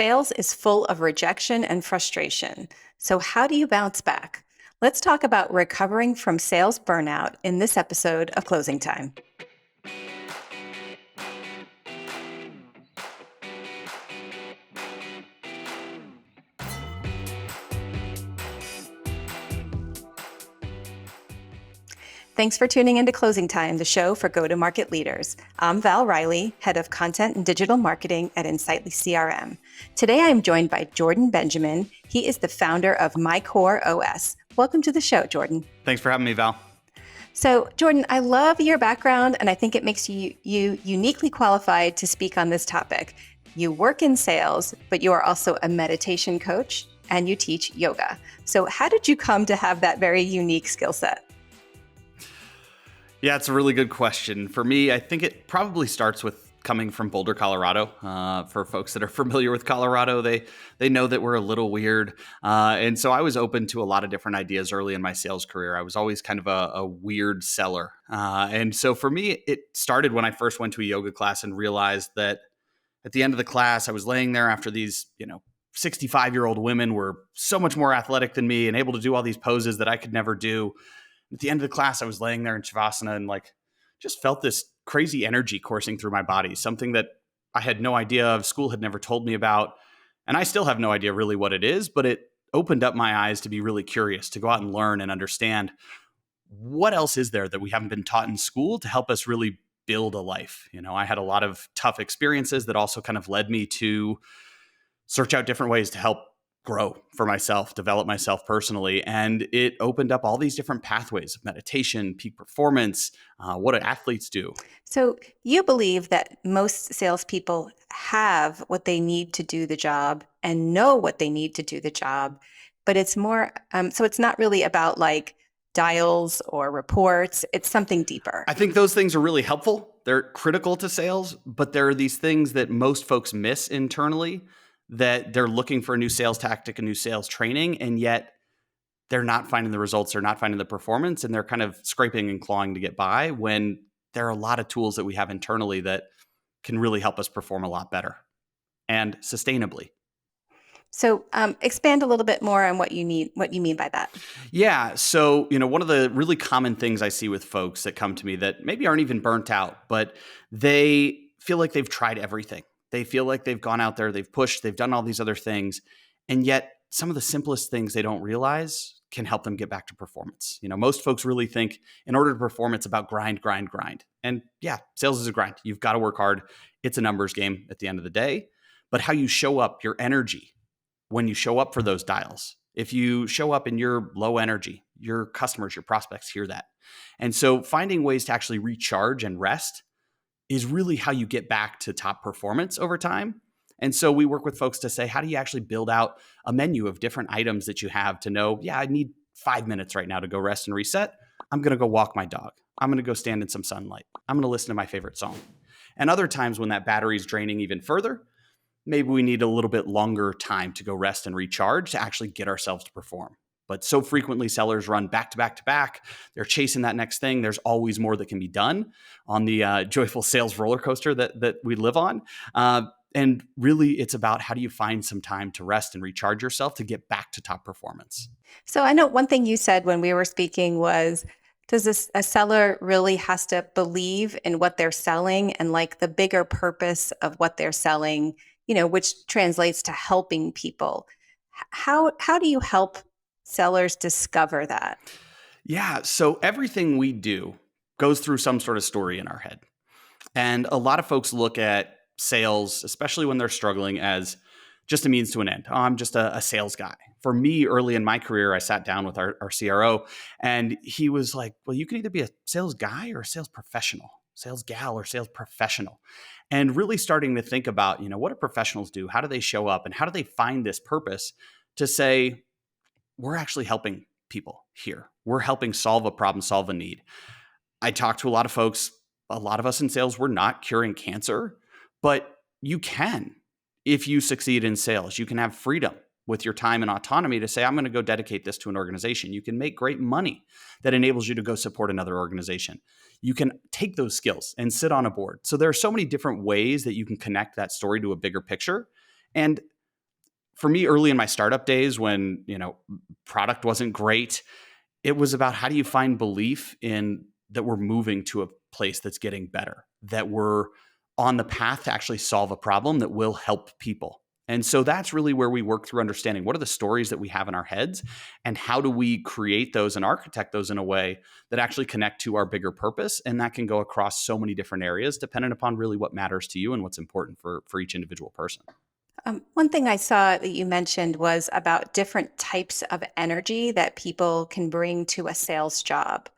Sales is full of rejection and frustration. So, how do you bounce back? Let's talk about recovering from sales burnout in this episode of Closing Time. Thanks for tuning into Closing Time, the show for go-to-market leaders. I'm Val Riley, head of content and digital marketing at Insightly CRM. Today, I am joined by Jordan Benjamin. He is the founder of MyCore OS. Welcome to the show, Jordan. Thanks for having me, Val. So, Jordan, I love your background, and I think it makes you uniquely qualified to speak on this topic. You work in sales, but you are also a meditation coach, and you teach yoga. So how did you come to have that very unique skill set? Yeah, it's a really good question. For me, I think it probably starts with coming from Boulder, Colorado. For folks that are familiar with Colorado, they know that we're a little weird. And so I was open to a lot of different ideas early in my sales career. I was always kind of a weird seller. And so for me, it started when I first went to a yoga class and realized that at the end of the class, I was laying there after these, 65-year-old women were so much more athletic than me and able to do all these poses that I could never do. At the end of the class, I was laying there in Shavasana and just felt this crazy energy coursing through my body, something that I had no idea of, school had never told me about. And I still have no idea really what it is, but it opened up my eyes to be really curious, to go out and learn and understand what else is there that we haven't been taught in school to help us really build a life. I had a lot of tough experiences that also kind of led me to search out different ways to help grow for myself, develop myself personally. And it opened up all these different pathways of meditation, peak performance, what do athletes do. So you believe that most salespeople have what they need to do the job and know what they need to do the job, but it's more, so it's not really about like dials or reports. It's something deeper. I think those things are really helpful. They're critical to sales, but there are these things that most folks miss internally, that they're looking for a new sales tactic, a new sales training, and yet they're not finding the results, they're not finding the performance, and they're kind of scraping and clawing to get by when there are a lot of tools that we have internally that can really help us perform a lot better and sustainably. So expand a little bit more on what you mean by that. Yeah. So, one of the really common things I see with folks that come to me that maybe aren't even burnt out, but they feel like they've tried everything. They feel like they've gone out there, they've pushed, they've done all these other things. And yet some of the simplest things they don't realize can help them get back to performance. Most folks really think in order to perform, it's about grind, grind, grind. And yeah, sales is a grind. You've got to work hard. It's a numbers game at the end of the day. But how you show up, your energy, when you show up for those dials, if you show up in your low energy, your customers, your prospects hear that. And so finding ways to actually recharge and rest is really how you get back to top performance over time. And so we work with folks to say, how do you actually build out a menu of different items that you have to know, I need 5 minutes right now to go rest and reset. I'm going to go walk my dog. I'm going to go stand in some sunlight. I'm going to listen to my favorite song. And other times when that battery is draining even further, maybe we need a little bit longer time to go rest and recharge to actually get ourselves to perform. But so frequently sellers run back to back to back. They're chasing that next thing. There's always more that can be done on the joyful sales roller coaster that we live on. And really, it's about how do you find some time to rest and recharge yourself to get back to top performance. So I know one thing you said when we were speaking was, a seller really has to believe in what they're selling and like the bigger purpose of what they're selling, which translates to helping people. How do you help sellers discover that? Yeah. So everything we do goes through some sort of story in our head. And a lot of folks look at sales, especially when they're struggling, as just a means to an end. Oh, I'm just a sales guy. For me, early in my career, I sat down with our CRO and he was like, well, you can either be a sales guy or a sales professional, sales gal or sales professional. And really starting to think about, what do professionals do? How do they show up? And how do they find this purpose to say, we're actually helping people here. We're helping solve a problem, solve a need. I talk to a lot of folks, a lot of us in sales, we're not curing cancer, but you can. If you succeed in sales, you can have freedom with your time and autonomy to say, I'm going to go dedicate this to an organization. You can make great money that enables you to go support another organization. You can take those skills and sit on a board. So there are so many different ways that you can connect that story to a bigger picture. And for me, early in my startup days when, product wasn't great, it was about how do you find belief in that we're moving to a place that's getting better, that we're on the path to actually solve a problem that will help people. And so that's really where we work through understanding what are the stories that we have in our heads and how do we create those and architect those in a way that actually connect to our bigger purpose. And that can go across so many different areas depending upon really what matters to you and what's important for each individual person. One thing I saw that you mentioned was about different types of energy that people can bring to a sales job.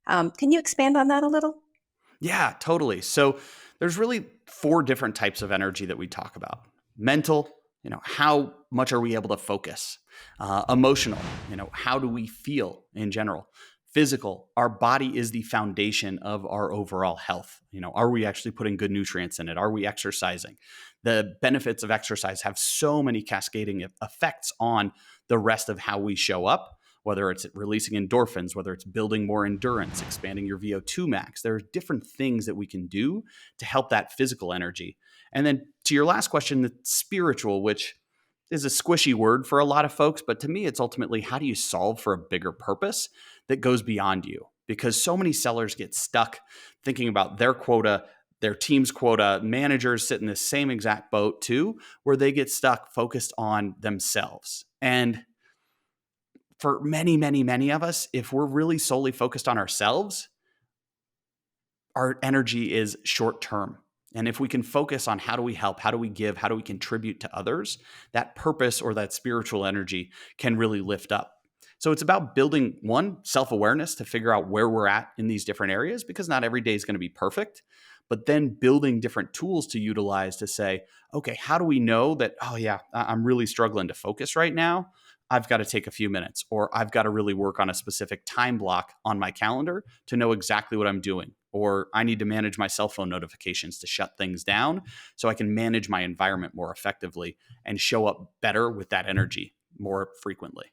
Can you expand on that a little? Yeah, totally. So there's really four different types of energy that we talk about. Mental, how much are we able to focus? Emotional, how do we feel in general? Physical, our body is the foundation of our overall health. Are we actually putting good nutrients in it? Are we exercising? The benefits of exercise have so many cascading effects on the rest of how we show up, whether it's releasing endorphins, whether it's building more endurance, expanding your VO2 max. There are different things that we can do to help that physical energy. And then to your last question, the spiritual, which is a squishy word for a lot of folks, but to me, it's ultimately how do you solve for a bigger purpose that goes beyond you? Because so many sellers get stuck thinking about their quota, their team's quota. Managers sit in the same exact boat too, where they get stuck focused on themselves. And for many, many, many of us, if we're really solely focused on ourselves, our energy is short term. And if we can focus on how do we help, how do we give, how do we contribute to others, that purpose or that spiritual energy can really lift up. So it's about building one, self awareness to figure out where we're at in these different areas, because not every day is going to be perfect. But then building different tools to utilize to say, okay, how do we know that, oh, yeah, I'm really struggling to focus right now? I've got to take a few minutes, or I've got to really work on a specific time block on my calendar to know exactly what I'm doing. Or I need to manage my cell phone notifications to shut things down so I can manage my environment more effectively and show up better with that energy more frequently.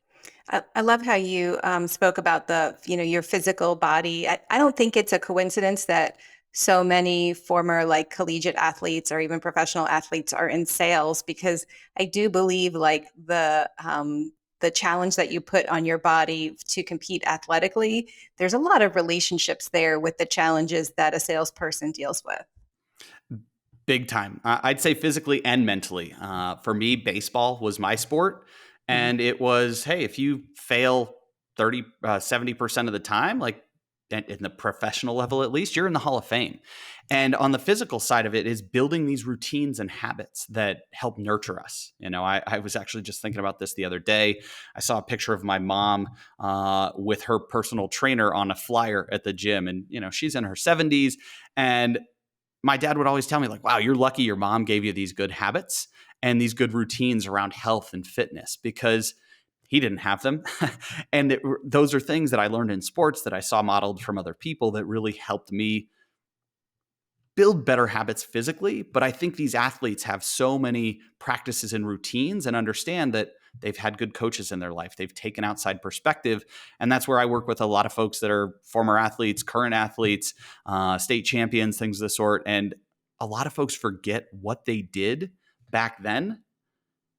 I love how you spoke about your physical body. I don't think it's a coincidence that so many former like collegiate athletes or even professional athletes are in sales because I do believe like the challenge that you put on your body to compete athletically, there's a lot of relationships there with the challenges that a salesperson deals with. Big time. I'd say physically and mentally. For me, baseball was my sport. Mhm. And it was, hey, if you fail 30, 70% of the time, like in the professional level at least, you're in the Hall of Fame. And on the physical side of it is building these routines and habits that help nurture us. I was actually just thinking about this the other day. I saw a picture of my mom with her personal trainer on a flyer at the gym. And, she's in her 70s. And my dad would always tell me, like, wow, you're lucky your mom gave you these good habits and these good routines around health and fitness, because he didn't have them. And those are things that I learned in sports that I saw modeled from other people that really helped me build better habits physically. But I think these athletes have so many practices and routines and understand that they've had good coaches in their life. They've taken outside perspective. And that's where I work with a lot of folks that are former athletes, current athletes, state champions, things of the sort. And a lot of folks forget what they did back then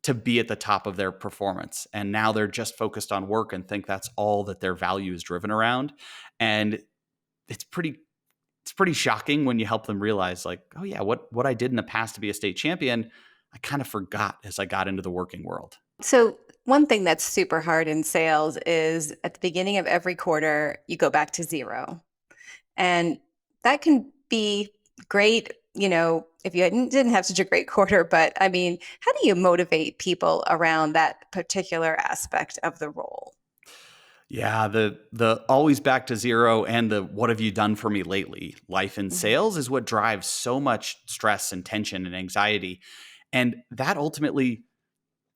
to be at the top of their performance. And now they're just focused on work and think that's all that their value is driven around. And it's pretty shocking when you help them realize, like, oh yeah, what I did in the past to be a state champion, I kind of forgot as I got into the working world. So, one thing that's super hard in sales is at the beginning of every quarter, you go back to zero. And that can be great, if you didn't have such a great quarter. But I mean, how do you motivate people around that particular aspect of the role? Yeah, the always back to zero and the what have you done for me lately life in Mhm. sales is what drives so much stress and tension and anxiety. And that ultimately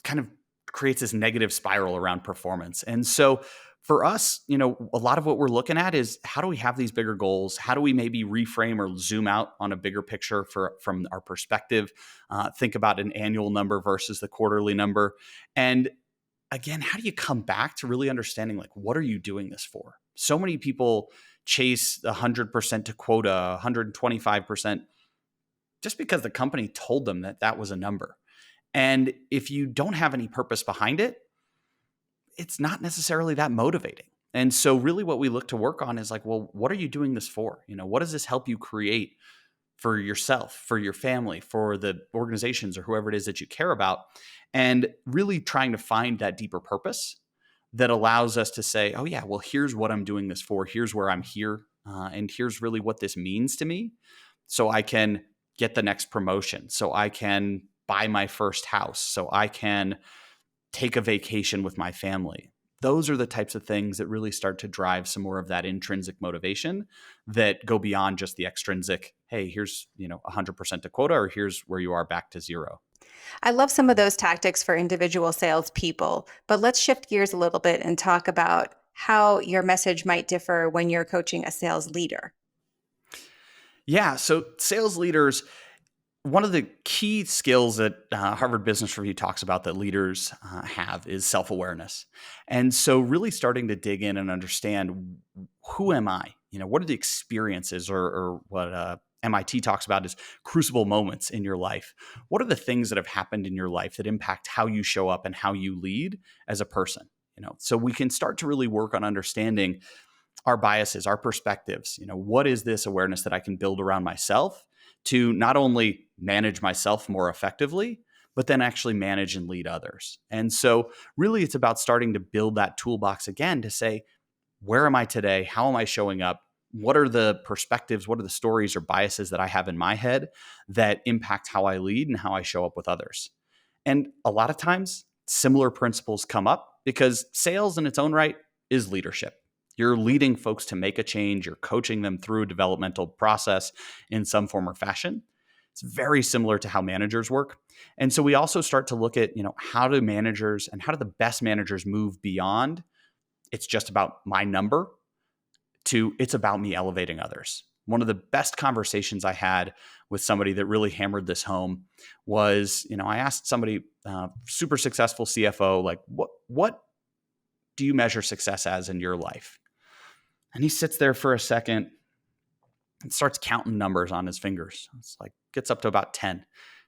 kind of creates this negative spiral around performance. And so for us, a lot of what we're looking at is how do we have these bigger goals? How do we maybe reframe or zoom out on a bigger picture from our perspective? Think about an annual number versus the quarterly number. And again, how do you come back to really understanding, like, what are you doing this for? So many people chase 100% to quota, 125% just because the company told them that that was a number. And if you don't have any purpose behind it, it's not necessarily that motivating. And so really what we look to work on is like, well, what are you doing this for? What does this help you create for yourself, for your family, for the organizations or whoever it is that you care about? And really trying to find that deeper purpose that allows us to say, oh yeah, well, here's what I'm doing this for. Here's where I'm here. And here's really what this means to me. So I can get the next promotion. So I can buy my first house. So I can take a vacation with my family. Those are the types of things that really start to drive some more of that intrinsic motivation that go beyond just the extrinsic, hey, here's 100% to quota, or here's where you are back to zero. I love some of those tactics for individual salespeople, but let's shift gears a little bit and talk about how your message might differ when you're coaching a sales leader. Yeah. So sales leaders, one of the key skills that Harvard Business Review talks about that leaders have is self-awareness. And so really starting to dig in and understand, who am I? What are the experiences or what MIT talks about is crucible moments in your life. What are the things that have happened in your life that impact how you show up and how you lead as a person? So we can start to really work on understanding our biases, our perspectives. What is this awareness that I can build around myself to not only manage myself more effectively, but then actually manage and lead others? And so really it's about starting to build that toolbox again to say, where am I today? How am I showing up? What are the perspectives? What are the stories or biases that I have in my head that impact how I lead and how I show up with others? And a lot of times similar principles come up because sales in its own right is leadership. You're leading folks to make a change. You're coaching them through a developmental process in some form or fashion. It's very similar to how managers work. And so we also start to look at, how do managers and how do the best managers move beyond it's just about my number to it's about me elevating others. One of the best conversations I had with somebody that really hammered this home was, I asked somebody, super successful CFO, like, what do you measure success as in your life? And he sits there for a second and starts counting numbers on his fingers. It's like, gets up to about 10. And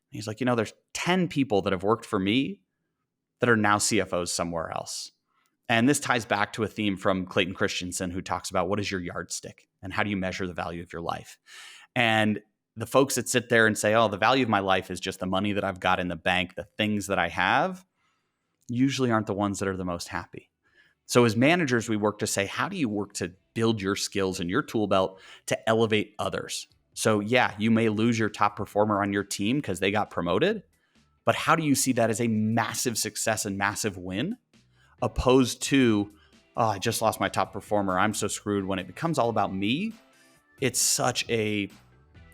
he's like, there's 10 people that have worked for me that are now CFOs somewhere else. And this ties back to a theme from Clayton Christensen, who talks about what is your yardstick and how do you measure the value of your life? And the folks that sit there and say, oh, the value of my life is just the money that I've got in the bank, the things that I have, usually aren't the ones that are the most happy. So as managers, we work to say, how do you work to build your skills and your tool belt to elevate others? So yeah, you may lose your top performer on your team because they got promoted, but how do you see that as a massive success and massive win? Opposed to, oh, I just lost my top performer, I'm so screwed. When it becomes all about me, it's such a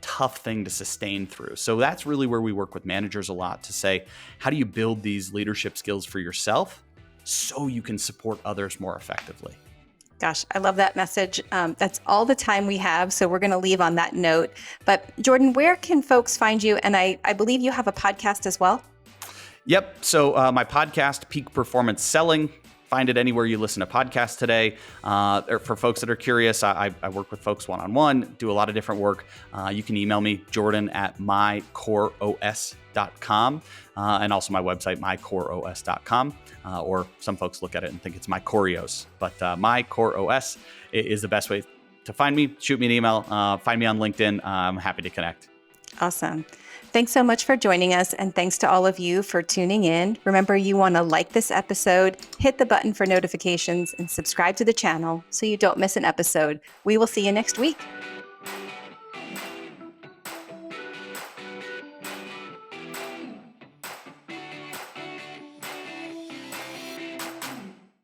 tough thing to sustain through. So that's really where we work with managers a lot to say, how do you build these leadership skills for yourself so you can support others more effectively? Gosh, I love that message. That's all the time we have, so we're going to leave on that note. But Jordan, where can folks find you? And I believe you have a podcast as well. Yep. So my podcast, Peak Performance Selling, find it anywhere you listen to podcasts today. Or for folks that are curious, I work with folks one-on-one, do a lot of different work. You can email me, jordan@mycoreos.com, and also my website, mycoreos.com. Or some folks look at it and think it's my Coreos, but mycoreos is the best way to find me. Shoot me an email, find me on LinkedIn. I'm happy to connect. Awesome. Thanks so much for joining us, and thanks to all of you for tuning in. Remember, you want to like this episode, hit the button for notifications, and subscribe to the channel so you don't miss an episode. We will see you next week.